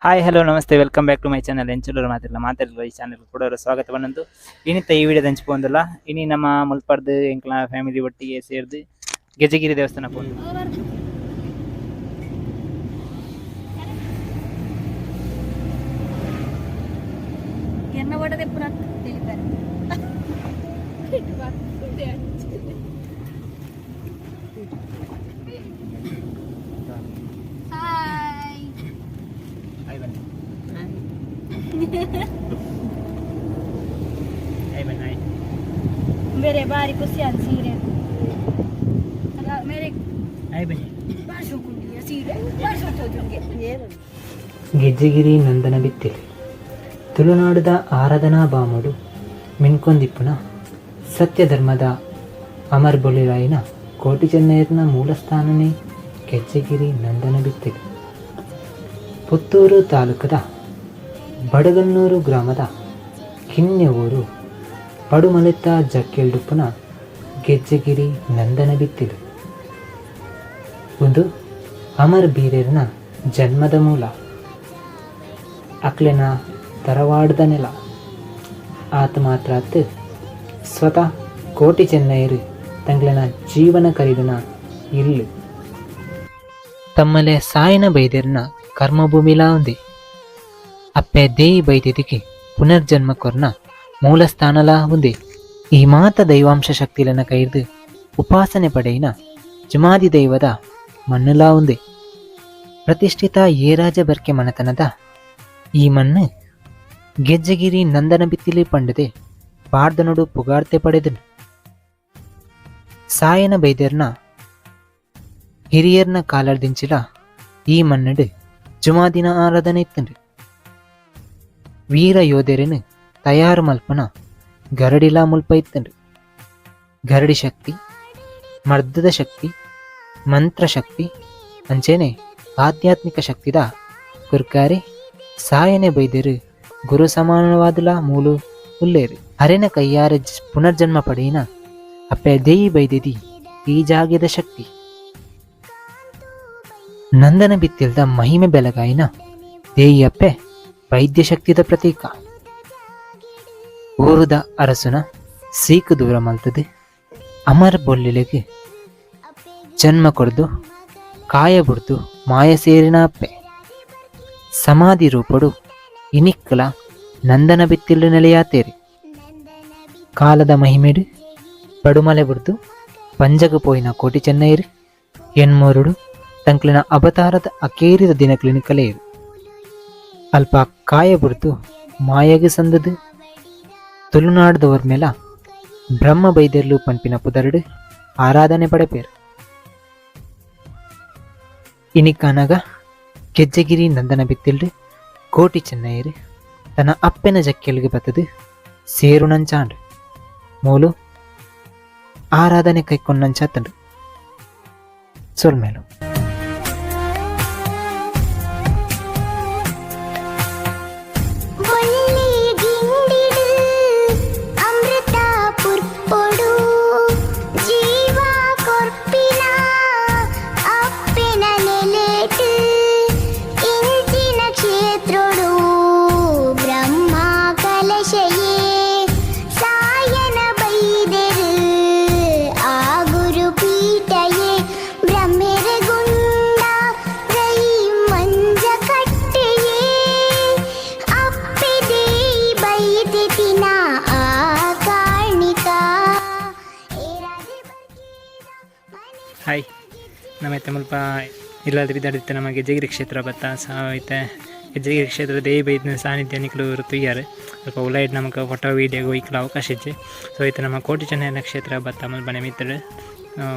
Hi hello ನಮಸ್ತೆ welcome back to my channel ಎಂಚಲೂರು ಮಾತಾಡಲ್ಲ ಈ ಚಾನಲ್ ಕೂಡ ಸ್ವಾಗತವನ್ನಂದು ಇನ್ನಿತ್ತ ಈ ವಿಡಿಯೋದ ಹಂಚ್ಕೊಂಡಲ್ಲ ಇನಿ ನಮ್ಮ ಮುಲ್ಪರ್ದು ಎಂಕ್ಲ ಫ್ಯಾಮಿಲಿ ಒಟ್ಟಿಗೆ ಸೇರಿದು ಗೆಜಗಿರಿ ದೇವಸ್ಥಾನ ಹೋಗಿ मेरे बारी को सीरे मेरे ಗೆಜ್ಜೆಗಿರಿ ನಂದನ ಬಿತ್ತಿಲು ತುಳುನಾಡದ ಆರಾಧನಾ ಬಾಮುಡು ಮಿನ್ಕೊಂದಿಪ್ಪುನ ಸತ್ಯಧರ್ಮದ ಅಮರ್ ಬೊಲಿರಾಯಿನ ಕೋಟಿ ಚೆನ್ನೈರ್ನ ಮೂಲಸ್ಥಾನನೇ ಗೆಜ್ಜೆಗಿರಿ ನಂದನ ಬಿತ್ತಿಲು ಪುತ್ತೂರು ತಾಲೂಕದ ಬಡಗನ್ನೂರು ಗ್ರಾಮದ ಕಿನ್ಯ ಊರು ಪಡುಮಲೆತ್ತ ಜಕ್ಕೆಲ್ಡುಪ್ಪುನ ಗೆಜ್ಜೆಗಿರಿ ನಂದನ ಬಿತ್ತಿಲು ಒಂದು ಅಮರ್ ಬೀರೇರ್ನ ಜನ್ಮದ ಮೂಲ ಅಕ್ಲೆನ ತರವಾಡದ ನೆಲ ಆತ ಮಾತ್ರ ಸ್ವತಃ ಕೋಟಿ ಚೆನ್ನೈರು ತಂಗ್ಲನ ಜೀವನ ಕರಿದನ ಇಲ್ಲು ತಮ್ಮಲೆ ಸಾಯನ ಬೈದೇರ್ನ ಕರ್ಮಭೂಮಿಲಾ ఉంది ಅಪ್ಪೆ ದೇಯಿ ಬೈದಿದಿಗೆ ಪುನರ್ಜನ್ಮ ಕೊರ್ನ ಮೂಲ ಸ್ಥಾನಲಾ ఉంది ಈ ಮಾತ ದೈವಾಂಶ ಶಕ್ತಿಲನ ಕೈರ್ದು ಉಪಾಸನೆ ಪಡೆಯಿನ ಜುಮಾದಿ ದೈವದ ಮಣ್ಣುಲಾ ఉంది ಪ್ರತಿಷ್ಠಿತ ಏರಾಜ ಬರ್ಕೆ ಮನೆತನದ ಈ ಮಣ್ಣು ಗೆಜ್ಜೆಗಿರಿ ನಂದನ ಬಿತ್ತಿಲಿ ಪಂಡದೆ ಪಾಡ್ದನುಡು ಪುಗಾರ್ತೆ ಪಡೆದನು ಸಾಯನ ಬೈದೇರ್ನ ಹಿರಿಯರ್ನ ಕಾಲರ್ದಿಂಚಿಲ ಈ ಮಣ್ಣಡು ಜುಮಾದಿನ ಆರಾಧನೆ ಇತ್ತಂಡು ವೀರ ಯೋಧೆರೆನು ತಯಾರು ಮಲ್ಪನ ಗರಡಿಲಾ ಮುಲ್ಪ ಇತ್ತಂಡು ಗರಡಿ ಶಕ್ತಿ ಮರ್ದದ ಶಕ್ತಿ ಮಂತ್ರ ಶಕ್ತಿ ಅಂಚೆನೆ ಆಧ್ಯಾತ್ಮಿಕ ಶಕ್ತಿದ ಕುರ್ಕಾರಿ ಸಾಯನೆ ಬೈದೇರು ಗುರು ಸಮಾನವಾದಲ ಮೂಲು ಉಲ್ಲೇರು ಅರೆನ ಕೈಯಾರ ಪುನರ್ಜನ್ಮ ಪಡೆಯಿನ ಅಪ್ಪೆ ದೇಯಿ ಬೈದಿದಿ ಈ ಜಾಗ್ಯದ ಶಕ್ತಿ ನಂದನ ಬಿತ್ತಿಲ್ದ ಮಹಿಮೆ ಬೆಳಗಾಯಿನ ದೇಯಿ ಅಪ್ಪೆ ವೈದ್ಯ ಶಕ್ತಿದ ಪ್ರತೀಕ ಊರುದ ಅರಸುನ ಸೀಕು ದೂರ ಮಲ್ತದೆ ಅಮರ್ ಬೊಲ್ಲಿಲೆಗೆ ಜನ್ಮ ಕೊಡ್ದು ಕಾಯ ಬುಡ್ದು ಮಾಯ ಸೇರಿನ ಅಪ್ಪೆ ಸಮಾಧಿ ರೂಪಡು ಇನಿಕ್ಕಲ ನಂದನ ಬಿತ್ತಿಲು ನೆಲೆಯಾತೇರಿ ಕಾಲದ ಮಹಿಮೆಡು ಪಡುಮಲೆ ಬುಡ್ದು ಪಂಜಗ ಪೋಯಿನ ಕೋಟಿ ಚೆನ್ನೈರು ಎನ್ಮೋರುಡು ತಂಕ್ಲಿನ ಅವತಾರದ ಅಕೇರಿದ ದಿನಕ್ಲಿನ ಕಲೆಯರು ಅಲ್ಪ ಕಾಯ ಬುಡ್ದು ಮಾಯಗೆ ಸಂದದು ತುಳುನಾಡದವರ ಮೇಲ ಬ್ರಹ್ಮ ಬೈದೆರ್ಲು ಪಂಪಿನ ಪುದರ್ಡು ಆರಾಧನೆ ಪಡೆಪೇರು ಇನಿಕಾನಾಗ ಗೆಜ್ಜೆಗಿರಿ ನಂದನ ಬಿತ್ತಿಲ್ಡು ಕೋಟಿ ಚೆನ್ನೈರು ತನ್ನ ಅಪ್ಪೆನ ಜಕ್ಕೆಲ್ಗೆ ಬತ್ತದು ಸೇರುಣಂಚಾಂಡು ಮೂಲು ಆರಾಧನೆ ಕೈಕೊಂಡಂಚಾತಂಡು ಸೊಲ್ಮೇಲು ಹಾಯ್ ನಮ್ಮೈತೆ ಮುಲ್ಪ ಇಲ್ಲಾದ್ರೆ ವಿದಾಡಿತ್ತೆ ನಮ್ಮ ಗೆಜ್ಜೆಗಿರಿ ಕ್ಷೇತ್ರ ಬತ್ತ ಸಾಯ್ತೆ ಗೆಜ್ಜೆಗಿರಿ ಕ್ಷೇತ್ರ ದೇವಿ ಬೈದಿನ ಸಾನ್ನಿಧ್ಯ ನಿಕ್ಲು ತುಯ್ಯಾರು ಸ್ವಲ್ಪ ಉಲಾಯ್ಡ್ ನಮಗೆ ಫೋಟೋ ವೀಡಿಯೋಗೆ ಹೋಯ್ಕಲ ಅವಕಾಶ ಇಜ್ಜೆ ಸೊ ಐತೆ ನಮ್ಮ ಕೋಟಿ ಚೆನ್ನೈನ ಕ್ಷೇತ್ರ ಬತ್ತ ಮುಲ್ಪ ಮಿತ್ತಡು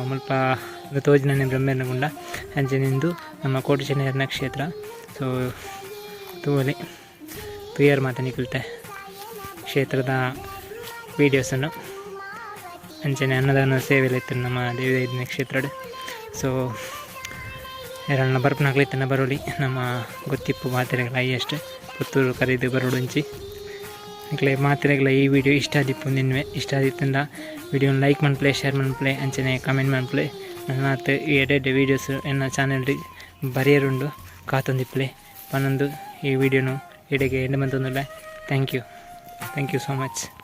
ಮುಲ್ಪ ತೋಜಿನ ಬ್ರಹ್ಮೇರ್ನಗುಂಡ ಅಂಚೆನಿಂದು ನಮ್ಮ ಕೋಟಿ ಚೆನ್ನೈನ ಕ್ಷೇತ್ರ ಸೊ ತೂವಲಿ ತುಯ್ಯಾರು ಮಾತ ನಿಕ್ಲತೆ ಕ್ಷೇತ್ರದ ವೀಡಿಯೋಸನ್ನು ಅಂಚನೆ ಅನ್ನದಾನ ಸೇವೆಲಿತ್ತು ನಮ್ಮ ದೇವಿ ಐದನೇ ಕ್ಷೇತ್ರ ಸೊ ಎರಡನ್ನ ಬರ್ಪನಾಗ್ಲಿತ್ತನ ಬರೋಳಿ ನಮ್ಮ ಗೊತ್ತಿಪ್ಪು ಮಾತ್ರೆಗಳ ಅಯ್ಯಷ್ಟು ಪುತ್ತೂರು ಕರೀದು ಬರೋಡುಂಚಿ ಅಕ್ಲೆ ಮಾತ್ರೆಗಳ ಈ ವಿಡಿಯೋ ಇಷ್ಟ ಆದಿಪ್ಪು ನಿನ್ವೆ ಇಷ್ಟ ಆದಿತ್ತಂದ ವಿಡಿಯೋನ ಲೈಕ್ ಮನ್ಪ್ಲೆ ಶೇರ್ ಮನ್ಪ್ಲೆ ಅಂಚನೆ ಕಮೆಂಟ್ ಮನ್ಪ್ಲೆ ನನ್ನ ಈ ಎಡೆಡ್ ವೀಡಿಯೋಸ್ ಎನ್ನ ಚಾನಲ್ ಬರೆಯರುಂಡು ಕಾತೊಂದಿಪ್ಲೆ ಪನ್ನೊಂದು ಈ ವಿಡಿಯೋನು ಇಡೆಗೆ ಎಂಡ್ ಮಂತೊಂದುಲ್ಲ. Thank you so much.